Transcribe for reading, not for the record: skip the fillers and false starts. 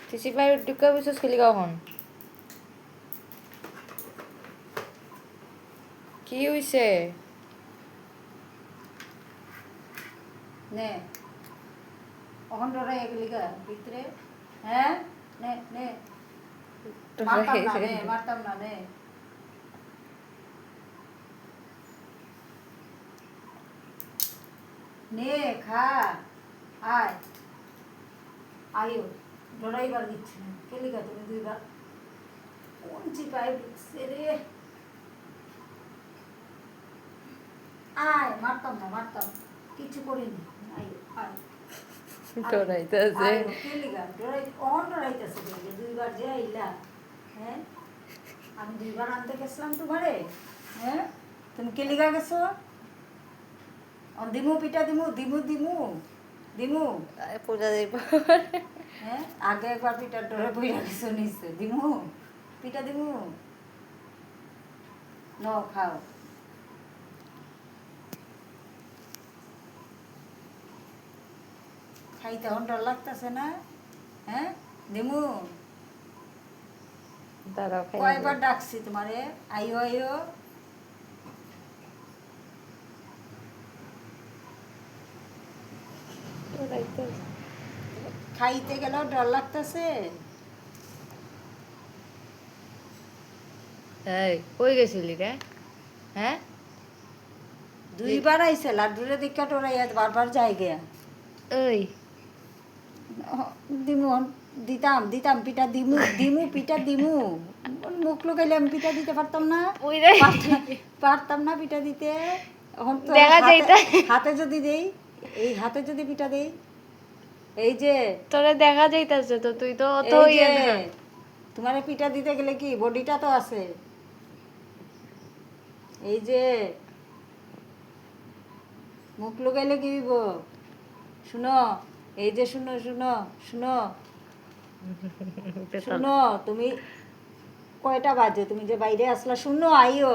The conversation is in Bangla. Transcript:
তুই সিপাহি ঢুকা বসছিস খেলি কখন? কি হইছে? নে অখন ডরাই গেলি গা ভিতরে, হ্যাঁ নে নে মারতাম না নে নে খা আয় আয়ো ডরাইবার দিচ্ছি না খেলি গা তুমি দুইবার কোন চিপাই ঢুকছে রে আয় মারতাম কিছু করিনি আয়ো আয় ডরাইতেছে। আয়ো খেলি গা ডরাইতেছে দুইবার যে আইলা, হ্যাঁ আমি দুইবার আনতে গেছিলাম তোমারে, হ্যাঁ তুমি কেলিগা গেছো দিমু পিঠা দিমু দিমু দিমু দিমু পূজা দিব। হ্যাঁ আগে একবার পিঠার ডরে বইয়া গেছো নিশ্চয় দিমু পিঠা দিমু ন খাও খাইতে এখন ডর লাগতেছে না, হ্যাঁ দিমু দাঁড়াও খাই কয়বার ডাকছি তোমারে আইও আইও খাইতে গেলেও ডর লাগতেছে। এই কই গেছিলি রে? হ্যাঁ দুইবার আইছে লাড্ডুরে দীক্ষা টোরাইয়া বারবার যাই গিয়া ওই দিমু দিতাম দিতাম পিঠা দিমু দিমু পিঠা দিমু মুখ লুকাইলে আমি পিঠা দিতে পারতাম না, ওই রে পারতাম না পিঠা দিতে। এখন তো দেখা যাইতা হাতে যদি দেই এই হাতে যদি পিঠা দেই এই যে তোরে দেখা যাইতাছে তো তুই তো অত এই ইয়ে যে না। তোমারে পিঠা দিতে গেলে কি বডিটা তো আছে এই যে মুখ লুকাইলে কি হইব শুনো এই যে শুনো শুনো শুনো শুনো তুমি কয়টা বাজে তুমি যে বাইরে আসলা শুনো আইও